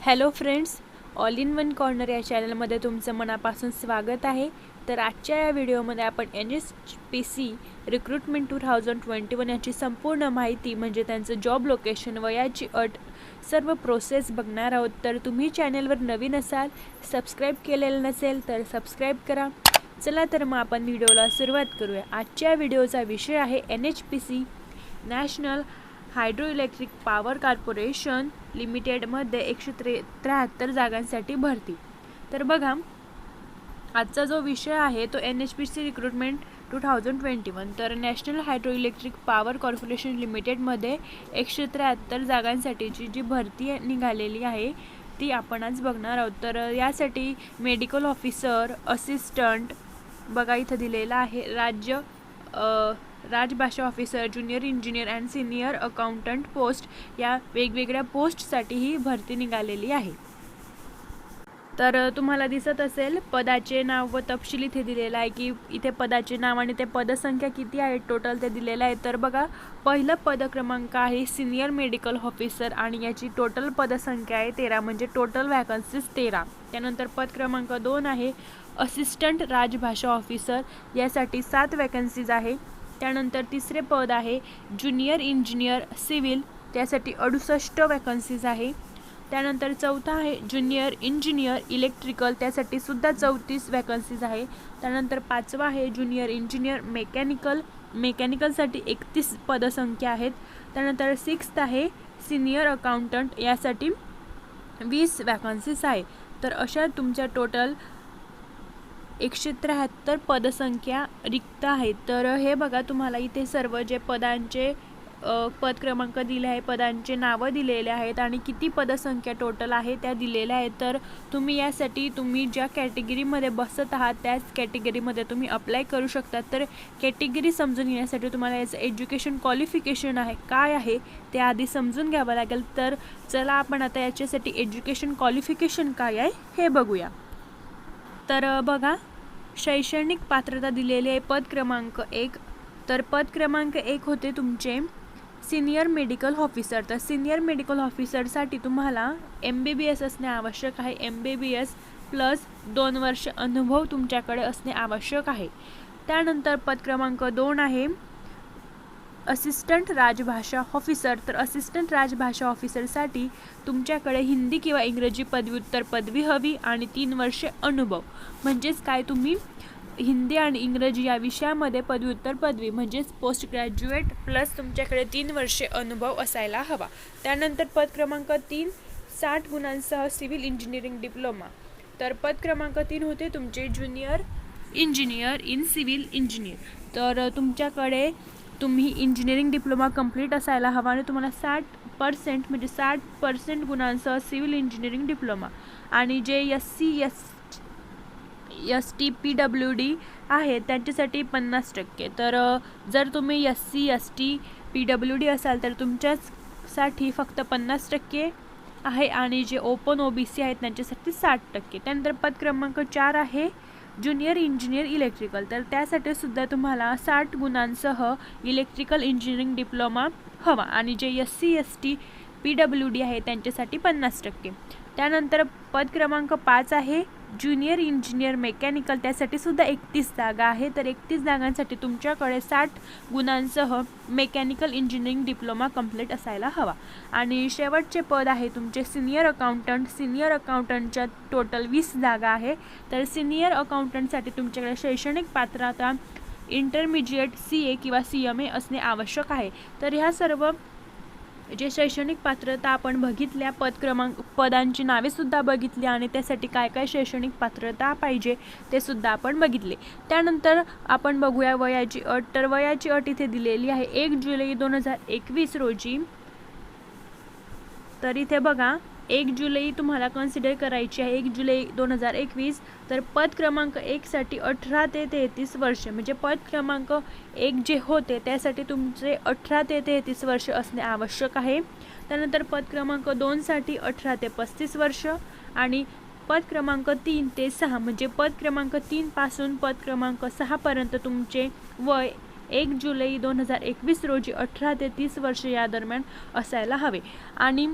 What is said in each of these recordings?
Hello friends, all in one corner या चॅनलमध्ये तुमचं मनापासून स्वागत आहे. तर आजच्या या व्हिडिओमध्ये आपण NHPC रिक्रुटमेंट 2021 याची संपूर्ण माहिती म्हणजे त्यांचं जॉब लोकेशन, वयाची अट, सर्व प्रोसेस बघणार आहोत. तर तुम्ही चॅनलवर नवीन असाल, सबस्क्राईब केलेलं नसेल तर सबस्क्राईब करा. चला तर मग आपण व्हिडिओला सुरुवात करूया. आजच्या व्हिडिओचा विषय आहे NHPC national hydro electric power corporation लिमिटेडमध्ये 173 जागांसाठी भरती. तर बघा, आजचा जो विषय आहे तो NHPC रिक्रुटमेंट 2021. तर national hydro electric power corporation लिमिटेडमध्ये 173 जागांसाठीची जी भरती निघालेली आहे ती आपण आज बघणार आहोत. तर यासाठी मेडिकल ऑफिसर, असिस्टंट बघा इथं दिलेला आहे, राजभाषा officer, junior engineer and senior accountant post या वेगवेगळ्या पोस्टसाठी ही भरती निघालेली आहे. तर तुम्हाला दिसत असेल पदाचे नाव व तपशील इथे दिलेला आहे की इथे पदाचे नाव आणि ते पदसंख्या किती आहे टोटल ते दिलेलं आहे. तर बघा, पहिलं पद क्रमांक आहे सिनियर मेडिकल ऑफिसर आणि याची टोटल पदसंख्या आहे 13 म्हणजे टोटल वॅकन्सीज 13. त्यानंतर पद क्रमांक 2 आहे असिस्टंट राजभाषा ऑफिसर, यासाठी 7 वॅकन्सीज आहे. त्यानंतर तिसरे पद आहे ज्युनियर इंजिनियर सिव्हिल, त्यासाठी 68 वॅकन्सीज आहे. त्यानंतर चौथा आहे ज्युनियर इंजिनियर इलेक्ट्रिकल, त्यासाठी सुद्धा 34 वॅकन्सीज आहे. त्यानंतर पाचवा आहे ज्युनियर इंजिनियर मेकॅनिकलसाठी 31 पदसंख्या आहेत. त्यानंतर 6th आहे सिनियर अकाउंटंट, यासाठी 20 वॅकन्सीज आहे. तर अशा तुमच्या टोटल 173 पदसंख्या रिक्त आहेत. तर हे बघा, तुम्हाला इथे सर्व जे पदांचे पद क्रमांक दिले आहे, पदांचे नावं दिलेले आहेत आणि किती पदसंख्या टोटल आहे त्या दिलेल्या आहेत. तर तुम्ही यासाठी तुम्ही ज्या कॅटेगरीमध्ये बसत आहात त्याच कॅटेगरीमध्ये तुम्ही अप्लाय करू शकता. तर कॅटेगरी समजून घेण्यासाठी तुम्हाला याचं एज्युकेशन क्वालिफिकेशन आहे काय आहे ते आधी समजून घ्यावं लागेल. तर चला आपण आता याच्यासाठी एज्युकेशन क्वालिफिकेशन काय आहे हे बघूया. तर बघा, शैक्षणिक पात्रता दिलेली आहे पद क्रमांक 1. तर पद क्रमांक 1 होते तुमचे सिनियर मेडिकल ऑफिसर. तर सिनियर मेडिकल ऑफिसरसाठी तुम्हाला MBBS असणे आवश्यक आहे. MBBS प्लस 2 वर्ष अनुभव तुमच्याकडे असणे आवश्यक आहे. त्यानंतर पद क्रमांक 2 आहे असिस्टंट राजभाषा ऑफिसर. तर असिस्टंट राजभाषा ऑफिसरसाठी तुमच्याकडे हिंदी किंवा इंग्रजी पदव्युत्तर पदवी हवी आणि 3 वर्षे अनुभव. म्हणजेच काय, तुम्ही हिंदी आणि इंग्रजी या विषयामध्ये पदव्युत्तर पदवी म्हणजेच पोस्ट ग्रॅज्युएट प्लस तुमच्याकडे 3 वर्षे अनुभव असायला हवा. त्यानंतर पद क्रमांक 3 60 गुणांसह सिव्हिल इंजिनिअरिंग डिप्लोमा. तर पद क्रमांक 3 होते तुमचे junior engineer in civil engineer. तर तुमच्याकडे तुम्ही इंजिनिअरिंग डिप्लोमा कंप्लीट असायला हवा आणि तुम्हाला 60% म्हणजे 60% गुणांसह सिव्हिल इंजिनिअरिंग डिप्लोमा. आणि जे SC ST PWD आहे त्यांच्यासाठी 50%. तर जर तुम्ही SC ST PWD असाल तर तुमच्यासाठी फक्त 50% आहे आणि जे ओपन OBC आहेत त्यांच्यासाठी 60%. त्यानंतर पद क्रमांक 4 आहे ज्युनियर इंजिनियर इलेक्ट्रिकल. तर त्यासाठी सुद्धा तुम्हाला 60 गुणांसह इलेक्ट्रिकल इंजिनिअरिंग डिप्लोमा हवा आणि जे SC ST PWD आहे त्यांच्यासाठी 50%. त्यानंतर पद क्रमांक 5 आहे ज्युनियर इंजिनियर मेकॅनिकल, त्यासाठी सुद्धा 31 जागा आहे. तर 31 जागांसाठी तुमच्याकडे 60 गुणांसह मेकॅनिकल इंजिनिअरिंग डिप्लोमा कंप्लीट असायला हवा. आणि शेवटचे पद आहे तुमचे सिनियर अकाउंटंट. सिनियर अकाउंटंटच्या टोटल 20 जागा आहे. तर सिनियर अकाउंटंटसाठी तुमच्याकडे शैक्षणिक पात्रता इंटरमिजिएट CA किंवा CMA असणे आवश्यक आहे. तर ह्या सर्व जे शैक्षणिक पात्रता आपण बघितल्या, पदांची नावेसुद्धा बघितली आणि त्यासाठी काय काय शैक्षणिक पात्रता पाहिजे ते सुद्धा आपण बघितले. त्यानंतर आपण बघूया वयाची अट. तर वयाची अट इथे दिलेली आहे 1 जुलै 2021 रोजी. तर इथे बघा, 1 जुलै तुम्हाला कन्सिडर करायची आहे, 1 जुलै 2021. तर पद क्रमांक 1 साठी 18 ते 33 वर्ष म्हणजे पद क्रमांक 1 जे होते त्यासाठी तुमचे 18 ते 33 वर्ष असणे आवश्यक आहे. त्यानंतर पद क्रमांक 2 साठी 18 ते 35 वर्ष आणि पद क्रमांक 3 ते 6 म्हणजे पद क्रमांक 3 पासून पद क्रमांक 6 पर्यंत तुमचे वय 1 जुलै 2021 रोजी 18 ते 30 वर्ष या दरम्यान असायला हवे. आणि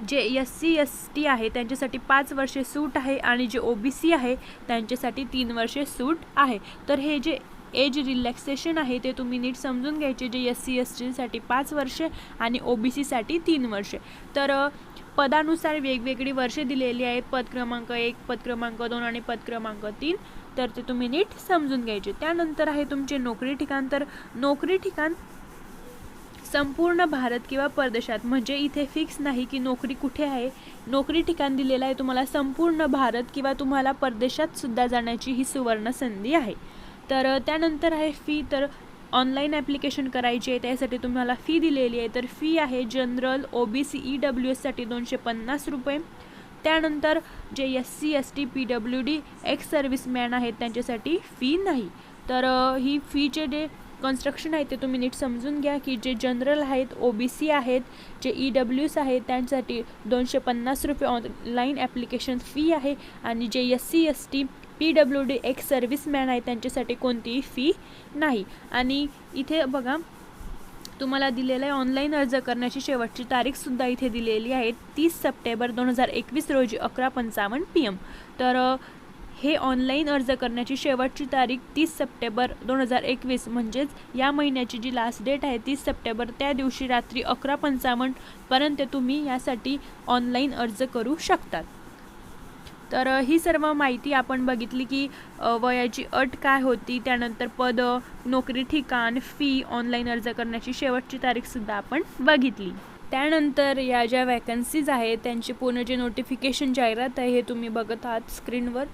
जे SC/ST आहे त्यांच्यासाठी 5 वर्षे सूट आहे आणि जे OBC आहे त्यांच्यासाठी 3 वर्षे सूट आहे. तर हे जे एज रिलॅक्सेशन आहे ते तुम्ही नीट समजून घ्यायचे. जे SC/ST साठी 5 वर्षे आणि OBC साठी 3 वर्षे. तर पदानुसार वेगवेगळी वर्षे दिलेली आहेत. पद क्रमांक 1, पद क्रमांक 2 आणि पद क्रमांक 3. तर ते तुम्ही नीट समजून घ्यायचे. त्यानंतर आहे तुमचे नोकरी ठिकाण. तर नोकरी ठिकाण संपूर्ण भारत किंवा परदेशात, म्हणजे इथे फिक्स नाही की नोकरी कुठे आहे. नोकरी ठिकाण दिलेलं आहे तुम्हाला संपूर्ण भारत किंवा तुम्हाला परदेशात सुद्धा जाण्याची ही सुवर्ण संधी आहे. तर त्यानंतर आहे फी. तर ऑनलाईन ॲप्लिकेशन करायची आहे त्यासाठी तुम्हाला फी दिलेली आहे. तर फी आहे जनरल, OBC, EWS साठी 250 रुपये. त्यानंतर जे SC/ST, PWD, एक्स सर्व्हिसमॅन आहेत त्यांच्यासाठी फी नाही. तर ही फीचे जे कन्स्ट्रक्शन आहे ते तुम्ही नीट समजून घ्या की जे जनरल आहेत, OBC आहेत, जे EWS आहेत त्यांच्यासाठी 250 रुपये ऑनलाईन ॲप्लिकेशन फी आहे आणि जे SC/ST, PWD, एक्स सर्व्हिसमॅन आहे त्यांच्यासाठी कोणतीही फी नाही. आणि इथे बघा तुम्हाला दिलेलं आहे ऑनलाईन अर्ज करण्याची शेवटची तारीखसुद्धा इथे दिलेली आहे 30 सप्टेंबर 2021 रोजी 11:55 PM. तर हे ऑनलाईन अर्ज करण्याची शेवटची तारीख 30 सप्टेंबर 2021 म्हणजेच या महिन्याची जी लास्ट डेट आहे 30 सप्टेंबर, त्या दिवशी रात्री 11:55 पर्यंत तुम्ही यासाठी ऑनलाईन अर्ज करू शकतात. तर ही सर्व माहिती आपण बघितली की वयाची अट काय होती, त्यानंतर पद, नोकरी ठिकाण, फी, ऑनलाईन अर्ज करण्याची शेवटची तारीखसुद्धा आपण बघितली. त्यानंतर या ज्या वॅकन्सीज आहेत त्यांची पूर्ण जे नोटिफिकेशन जाहिरात आहे हे तुम्ही बघत आहात स्क्रीनवर.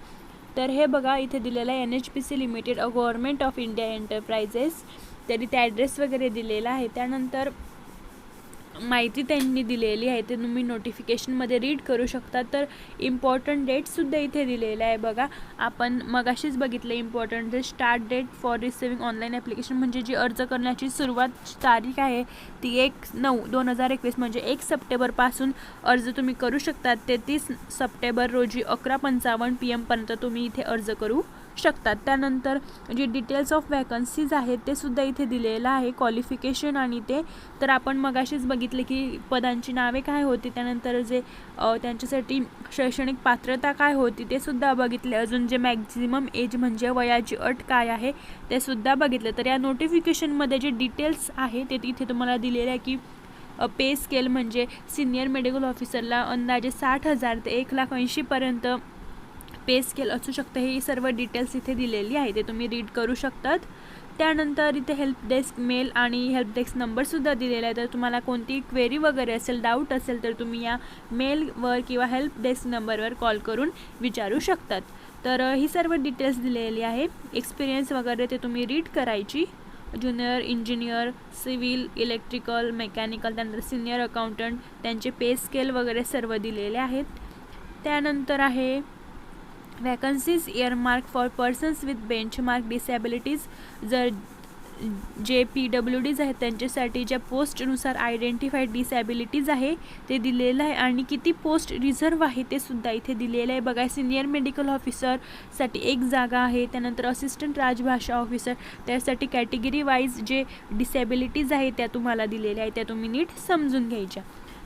तर हे बघा इथे दिलेलं आहे NHPC limited, government of India enterprises. तरी ते ॲड्रेस वगैरे दिलेला आहे. त्यानंतर माहिती त्यांनी दिलेली आहे ते तुम्ही नोटिफिकेशनमध्ये रीड करू शकता. तर इम्पॉर्टंट डेटसुद्धा इथे दिलेलं आहे बघा. आपण मगाशीच बघितलं important date. Start date for receiving online application म्हणजे जी अर्ज करण्याची सुरुवात तारीख आहे ती 1/9/2021 म्हणजे 1 सप्टेंबरपासून अर्ज तुम्ही करू शकतात. ते 30 सप्टेंबर रोजी 11:55 PM पर्यंत तुम्ही इथे अर्ज करू शकतात. त्यानंतर जे डिटेल्स ऑफ वॅकन्सीज आहेत ते सुद्धा इथे दिलेलं आहे, क्वालिफिकेशन आणि ते. तर आपण मगाशीच बघितले की पदांची नावे काय होती, त्यानंतर जे त्यांच्यासाठी शैक्षणिक पात्रता काय होती ते सुद्धा बघितले. अजून जे मॅक्झिमम एज म्हणजे वयाची अट काय आहे ते सुद्धा बघितले. तर या नोटिफिकेशनमध्ये जे डिटेल्स आहे ते इथे तुम्हाला दिलेले आहे की पे स्केल म्हणजे सिनियर मेडिकल ऑफिसरला अंदाजे 60,000 ते 1,80,000 पर्यंत पे स्केल असू शकतं. हे सर्व डिटेल्स इथे दिलेली आहे ते तुम्ही रीड करू शकतात. त्यानंतर इथे हेल्प डेस्क मेल आणि हेल्प डेस्क नंबरसुद्धा दिलेला आहे. तर तुम्हाला कोणती क्वेरी वगैरे असेल, डाऊट असेल तर तुम्ही या मेलवर किंवा हेल्प डेस्क नंबरवर कॉल करून विचारू शकतात. तर ही सर्व डिटेल्स दिलेली आहे. एक्सपिरियन्स वगैरे ते तुम्ही रीड करायची. Junior engineer, civil, electrical, mechanical, त्यानंतर सिनियर अकाउंटंट, त्यांचे पे स्केल वगैरे सर्व दिलेले आहेत. त्यानंतर आहे vacancies earmark for persons with benchmark disabilities. जर जे PWDs आहेत त्यांच्यासाठी ज्या पोस्टनुसार आयडेंटिफाईड डिसॅबिलिटीज आहे ते दिलेलं आहे आणि किती पोस्ट रिझर्व आहे ते सुद्धा इथे दिलेलं आहे बघा. सिनियर मेडिकल ऑफिसरसाठी 1 जागा आहे. त्यानंतर असिस्टंट राजभाषा ऑफिसर त्यासाठी कॅटेगरी वाईज जे डिसॅबिलिटीज आहे त्या तुम्हाला दिलेल्या आहे, त्या तुम्ही नीट समजून घ्यायच्या.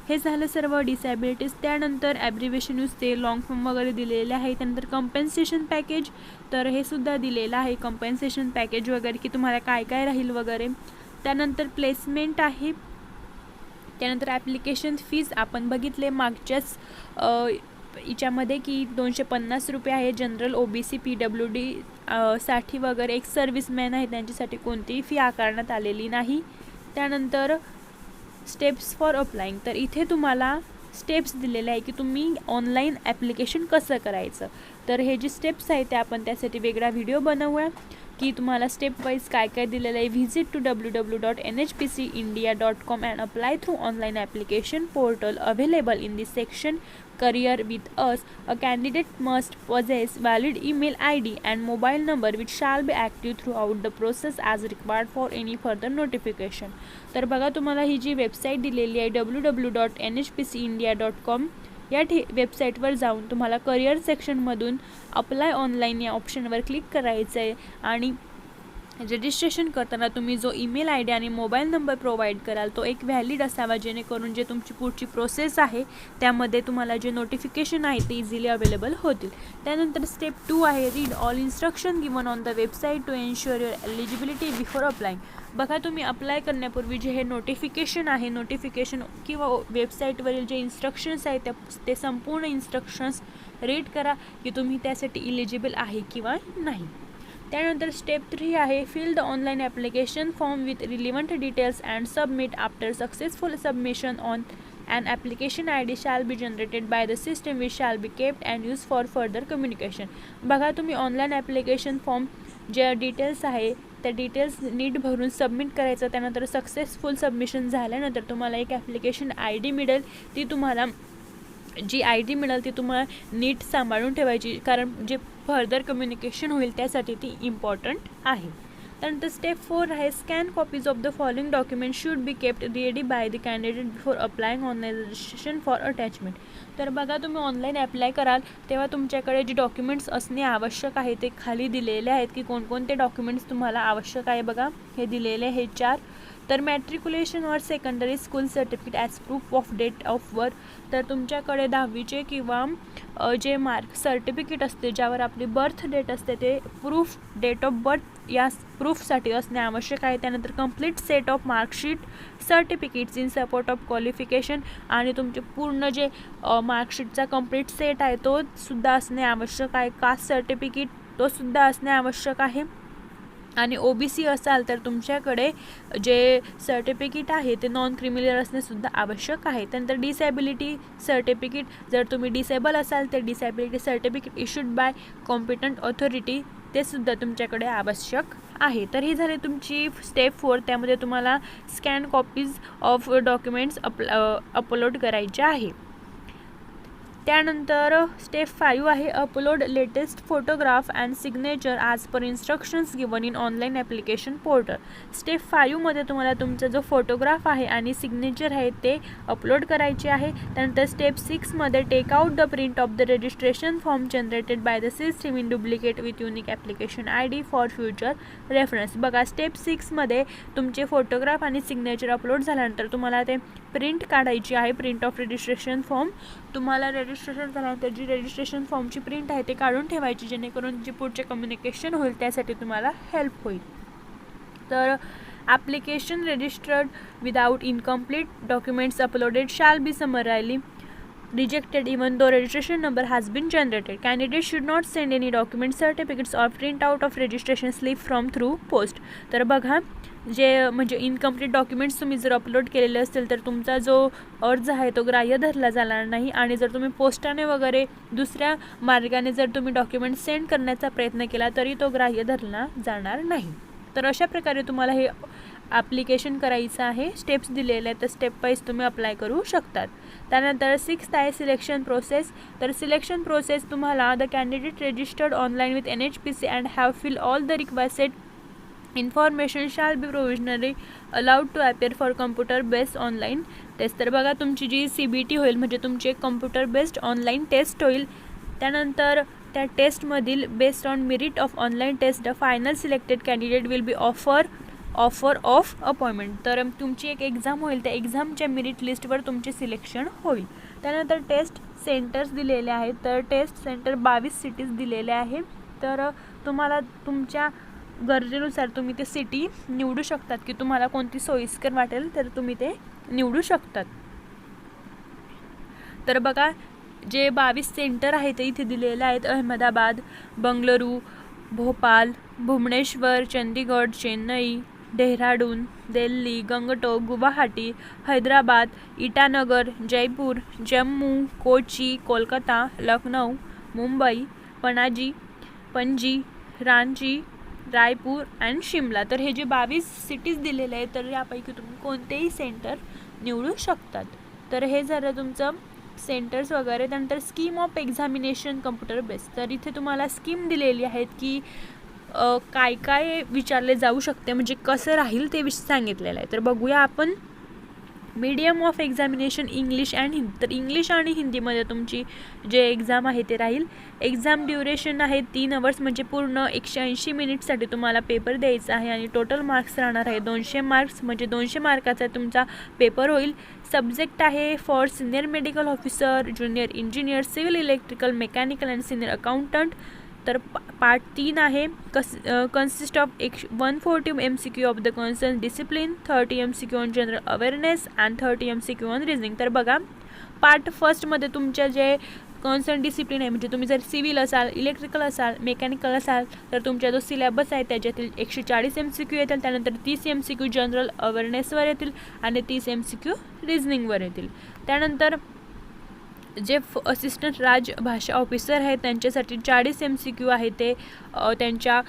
हे झालं सर्व डिसॅबिलिटीज. त्यानंतर ॲब्रिव्हेशन यूज ते लॉंग फॉर्म वगैरे दिलेले आहे. त्यानंतर कम्पेन्सेशन पॅकेज, तर हे सुद्धा दिलेलं आहे कम्पेन्सेशन पॅकेज वगैरे की तुम्हाला काय काय राहील वगैरे. त्यानंतर प्लेसमेंट आहे. त्यानंतर ॲप्लिकेशन फीज आपण बघितले मागच्याच याच्यामध्ये की 250 रुपये आहे. जनरल, OBC, PWD साठी वगैरे एक सर्व्हिसमॅन आहे त्यांच्यासाठी कोणतीही फी आकारण्यात आलेली नाही. त्यानंतर स्टेप्स फॉर अप्लाइंग, तर इथे तुम्हाला स्टेप्स दिलेले आहे की तुम्ही ऑनलाईन ॲप्लिकेशन कसं करायचं. तर हे जे स्टेप्स आहेत ते आपण त्यासाठी वेगळा व्हिडिओ बनवूया की तुम्हाला स्टेप वाईज काय काय दिलेलं आहे. Visit to www.nhpcindia.com and apply through online application portal available in this section. Career with us. A candidate must possess valid email ID and mobile number which shall be active throughout the process as required for any further notification. तर बघा तुम्हाला ही जी website दिलेली आहे www.nhpcindia.com या वेबसाईटवर जाऊन तुम्हाला career सेक्शनमधून apply online या ऑप्शनवर क्लिक करायचं आहे आणि रजिस्ट्रेशन करताना तुम्ही जो ईमेल आय डी आणि मोबाईल नंबर प्रोव्हाइड कराल तो एक व्हॅलिड असावा, जेणेकरून जे तुमची पुढची प्रोसेस आहे त्यामध्ये तुम्हाला जे नोटिफिकेशन आहे ते इझिली अवेलेबल होतील. त्यानंतर स्टेप 2 आहे read all instruction given on the website to ensure your eligibility before applying. बघा, तुम्ही अप्लाय करण्यापूर्वी जे हे नोटिफिकेशन किंवा वेबसाईटवरील जे इन्स्ट्रक्शन्स आहेत ते संपूर्ण इन्स्ट्रक्शन्स रीड करा की तुम्ही त्यासाठी इलिजिबल आहे किंवा नाही. त्यानंतर स्टेप 3 आहे fill the online application form with relevant details and submit. After successful submission on an application ID shall be generated by the system which shall be kept and used for further communication. बघा, तुम्ही online application form जे details आहे त्या details नीट भरून submit करायचं. त्यानंतर successful submission झाल्यानंतर तुम्हाला एक ॲप्लिकेशन आय डी मिळेल. ती तुम्हाला ती तुम्हाला नीट सांभाळून ठेवायची, कारण जे फर्दर कम्युनिकेशन होईल त्यासाठी ती इम्पॉर्टंट आहे. त्यानंतर स्टेप 4 आहे scan copies of the following document should be kept ready by the candidate before applying online registration for attachment. तर बघा, तुम्ही ऑनलाईन अप्लाय कराल तेव्हा तुमच्याकडे जे डॉक्युमेंट्स असणे आवश्यक आहे ते खाली दिलेले आहेत की कोणकोणते डॉक्युमेंट्स तुम्हाला आवश्यक आहे. बघा, हे दिलेले हे 4. तर matriculation or secondary school certificate as proof of date of birth. तर तुमच्याकडे 10वीचे किंवा जे मार्क सर्टिफिकेट असते ज्यावर आपली बर्थ डेट असते ते प्रूफ डेट ऑफ बर्थ या प्रूफसाठी असणे आवश्यक आहे. त्यानंतर complete set of marksheet certificates in support of qualification, आणि तुमचे पूर्ण जे मार्कशीटचा कंप्लीट सेट आहे तो सुद्धा असणे आवश्यक आहे. कास्ट सर्टिफिकेट तो सुद्धा असणे आवश्यक आहे. आणि OBC असाल तर तुमच्याकडे जे सर्टिफिकेट आहे ते नॉन क्रिमिनल असणेसुद्धा आवश्यक आहे. त्यानंतर डिसेबिलिटी सर्टिफिकेट, जर तुम्ही डिसेबल असाल तर disability certificate issued by competent authority ते सुद्धा तुमच्याकडे आवश्यक आहे. तर ही झाली तुमची स्टेप 4. त्यामध्ये तुम्हाला scan copies of documents upload करायचे आहे. त्यानंतर स्टेप 5 आहे upload latest photograph and signature as per instructions given in online application portal. Step 5 मध्ये तुम्हाला तुमचा जो फोटोग्राफ आहे आणि सिग्नेचर आहे ते अपलोड करायचे आहे. त्यानंतर स्टेप 6 मध्ये take out the print of the registration form generated by the system in duplicate with unique application ID for future reference. बघा, स्टेप 6 मध्ये तुमचे फोटोग्राफ आणि सिग्नेचर अपलोड झाल्यानंतर तुम्हाला ते प्रिंट काढायची आहे. प्रिंट ऑफ रजिस्ट्रेशन फॉर्म तुम्हाला रजिस्ट्रेशन झाल्यानंतर जी रजिस्ट्रेशन फॉर्मची प्रिंट आहे ते काढून ठेवायची, जेणेकरून जे पुढचे कम्युनिकेशन होईल त्यासाठी तुम्हाला हेल्प होईल. तर application registered without incomplete documents uploaded shall be summarily rejected even though registration number has been generated. Candidates should not send any document certificates or print out of registration slip from through post. तर बघा, जे म्हणजे incomplete documents तुम्ही जर upload केलेले असतील तर तुमचा जो अर्ज आहे तो ग्राह्य धरला जाणार नाही. आणि जर तुम्ही पोस्टाने वगैरे दुसऱ्या मार्गाने जर तुम्ही डॉक्युमेंट सेंड करण्याचा प्रयत्न केला तरी तो ग्राह्य धरला जाणार नाही. तर अशा प्रकारे तुम्हाला हे ॲप्लिकेशन करायचं आहे. स्टेप्स दिलेले आहेत तर स्टेप वाईज तुम्ही अप्लाय करू शकतात. त्यानंतर 6th आहे सिलेक्शन प्रोसेस. तर सिलेक्शन प्रोसेस तुम्हाला the candidate registered online with NHPC and have fill all the requested information shall be provisionally allowed to appear for computer based online test. तर बघा, तुमची जी CBT होईल म्हणजे तुमची एक कम्प्युटर बेस्ड ऑनलाईन टेस्ट होईल. त्यानंतर त्या टेस्टमधील based on merit of online test the final selected candidate will be offer of appointment. तर तुमची एक एक्झाम होईल, त्या एक्झामच्या मेरिट लिस्टवर तुमचे सिलेक्शन होईल. त्यानंतर टेस्ट सेंटर्स दिलेले आहेत. तर टेस्ट सेंटर 22 सिटीज दिलेले आहे. तर तुम्हाला तुमच्या गरजेनुसार तुम्ही ते सिटी निवडू शकतात की तुम्हाला कोणती सोयीस्कर वाटेल तर तुम्ही ते निवडू शकतात. तर बघा, जे 22 सेंटर आहेत ते इथे दिलेले आहेत. अहमदाबाद, बंगळुरू, भोपाल, भुवनेश्वर, चंदीगड, चेन्नई, डेहराडून, दिल्ली, गंगटोक, गुवाहाटी, हैदराबाद, इटानगर, जयपूर, जम्मू, कोची, कोलकाता, लखनौ, मुंबई, पणजी, रांची, रायपूर अँड शिमला. तर हे जे 22 सिटीज दिलेले आहेत तर यापैकी तुम्ही कोणतेही सेंटर निवडू शकतात. तर हे झालं तुमचं सेंटर्स वगैरे. त्यानंतर scheme of examination computer based. तर इथे तुम्हाला स्कीम दिलेली आहेत की काय काय विचारले जाऊ शकते, म्हणजे कसं राहील ते सांगितलेलं आहे. तर बघूया आपण. Medium of examination English and Hindi, तर इंग्लिश आणि हिंदीमध्ये तुमची जे एक्झाम आहे ते राहील. एक्झाम ड्युरेशन आहे 3 आवर्स, म्हणजे पूर्ण 180 मिनिटसाठी तुम्हाला पेपर द्यायचा आहे आणि टोटल मार्क्स राहणार आहे 200 मार्क्स, म्हणजे 200 मार्काचा तुमचा पेपर होईल. सब्जेक्ट आहे for senior medical officer, junior engineer, civil electrical, mechanical and senior accountant. तर पार्ट 3 आहे consist of 140 MCQ of the concern discipline, 30 MCQ on general awareness and 30 MCQ on reasoning. तर बघा, part फर्स्टमध्ये तुमच्या जे concern discipline आहे, म्हणजे तुम्ही जर सिव्हिल असाल, इलेक्ट्रिकल असाल, मेकॅनिकल असाल, तर तुमचा जो सिलेबस आहे त्याच्यातील 140 MCQ येतील. त्यानंतर 30 MCQ जनरल अवेअरनेसवर येतील आणि 30 MCQ रिझनिंगवर येतील. त्यानंतर जे असिस्टंट राजभाषा ऑफिसर आहेत त्यांच्यासाठी 40 MCQ आहे ते त्यांच्या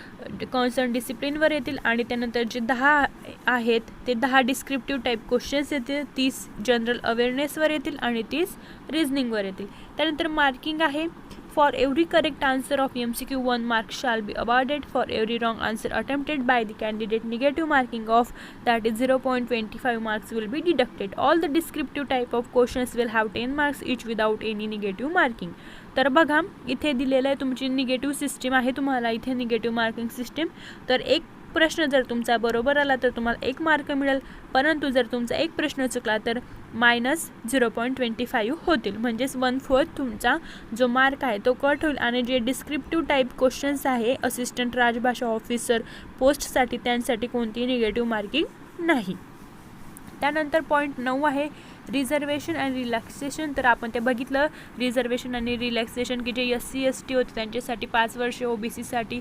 कन्सर्न डिसिप्लिनवर येतील आणि त्यानंतर जे 10 आहेत ते 10 डिस्क्रिप्टिव्ह टाईप क्वेश्चन्स येतील, 30 जनरल अवेअरनेसवर येतील आणि 30 रिझनिंगवर येतील. त्यानंतर मार्किंग आहे for every correct answer of MCQ 1 mark shall be awarded, for every wrong answer attempted by the candidate negative marking of that is 0.25 marks will be deducted. All the descriptive type of questions will have 10 marks each without any negative marking. तर बघा, इथे दिलेलं आहे तुमची negative system आहे, तुम्हाला इथे negative marking system. तर एक प्रश्न जर तुमचा बरोबर आला तर तुम्हाला 1 मार्क मिळेल, परंतु जर तुमचा एक प्रश्न चुकला तर -0.25 होतील, म्हणजेच 1/4 तुमचा जो मार्क आहे तो कट होईल. आणि जे डिस्क्रिप्टिव्ह टाईप क्वेश्चन्स आहे असिस्टंट राजभाषा ऑफिसर पोस्टसाठी त्यांसाठी कोणतीही निगेटिव्ह मार्किंग नाही. त्यानंतर पॉईंट 9 आहे रिझर्वेशन अँड रिलॅक्सेशन. तर आपण ते बघितलं, रिझर्वेशन आणि रिलॅक्सेशन की जे SC ST होते त्यांच्यासाठी 5 वर्षे, OBCसाठी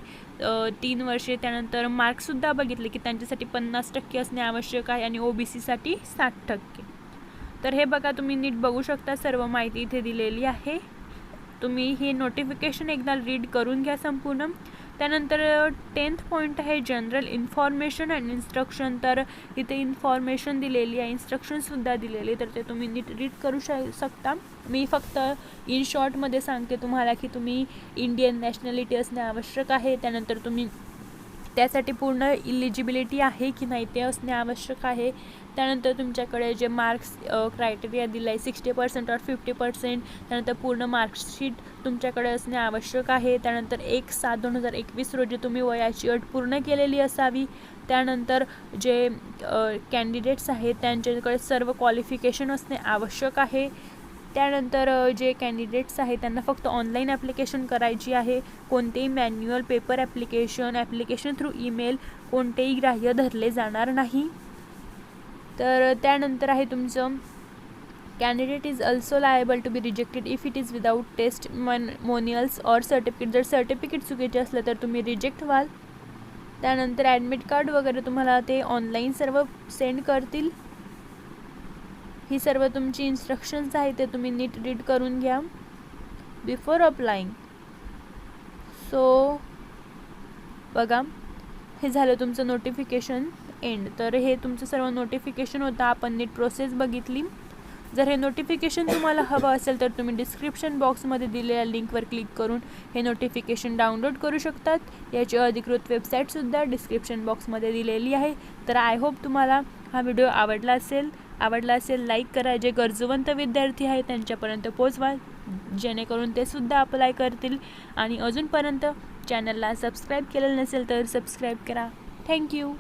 3 वर्षे. त्यानंतर मार्क्ससुद्धा बघितले की त्यांच्यासाठी 50% असणे आवश्यक आहे आणि OBCसाठी 60%. तर हे बघा, तुम्ही नीट बघू शकता, सर्व माहिती इथे दिलेली आहे. तुम्ही हे नोटिफिकेशन एकदा रीड करून घ्या संपूर्ण. त्यानंतर 10th पॉईंट आहे जनरल इन्फॉर्मेशन अँड इन्स्ट्रक्शन. तर इथे इन्फॉर्मेशन दिलेली आहे, इन्स्ट्रक्शनसुद्धा दिलेली, तर ते तुम्ही नीट रीड करू शकता. मी फक्त इन शॉर्टमध्ये सांगते तुम्हाला की तुम्ही इंडियन नॅशनॅलिटी असणे आवश्यक आहे. त्यानंतर तुम्ही त्यासाठी पूर्ण इलिजिबिलिटी आहे की नाही ते असणे आवश्यक आहे. त्यानंतर तुमच्याकडे जे मार्क्स क्रायटेरिया दिला आहे 60% और 50%. त्यानंतर पूर्ण मार्कशीट तुमच्याकडे असणे आवश्यक आहे. त्यानंतर 1/7/2021 रोजी तुम्ही वयाची अट पूर्ण केलेली असावी. त्यानंतर जे कॅन्डिडेट्स आहेत त्यांच्याकडे सर्व क्वालिफिकेशन असणे आवश्यक आहे. त्यानंतर जे कॅन्डिडेट्स आहेत त्यांना फक्त ऑनलाईन ॲप्लिकेशन करायची आहे, कोणतेही manual paper application through email कोणतेही ग्राह्य धरले जाणार नाही. तर त्यानंतर आहे तुमचं candidate is also liable to be rejected if it is without testimonials or certificate. जर सर्टिफिकेट चुकीचे असलं तर तुम्ही रिजेक्ट व्हाल. त्यानंतर ॲडमिट कार्ड वगैरे तुम्हाला ते ऑनलाईन सर्व सेंड करतील. ही सर्व तुमची इन्स्ट्रक्शन्स आहेत ते तुम्ही नीट रीड करून घ्या बिफोर अप्लाइंग. सो बघा, हे झालं तुमचं नोटिफिकेशन एंड. तर हे तुमचं सर्व नोटिफिकेशन होतं, आपण नीट प्रोसेस बघितली. जर हे नोटिफिकेशन तुम्हाला हवं असेल तर तुम्ही डिस्क्रिप्शन बॉक्समध्ये दिलेल्या लिंकवर क्लिक करून हे नोटिफिकेशन डाउनलोड करू शकतात. याची अधिकृत वेबसाईटसुद्धा डिस्क्रिप्शन बॉक्समध्ये दिलेली आहे. तर आय होप तुम्हाला हा व्हिडिओ आवडला असेल लाईक करा. जे गरजवंत विद्यार्थी आहेत त्यांच्यापर्यंत पोचवा, जेणेकरून ते सुद्धा अप्लाय करतील. आणि अजूनपर्यंत चॅनलला सबस्क्राईब केलेलं नसेल तर सबस्क्राईब करा. थँक्यू.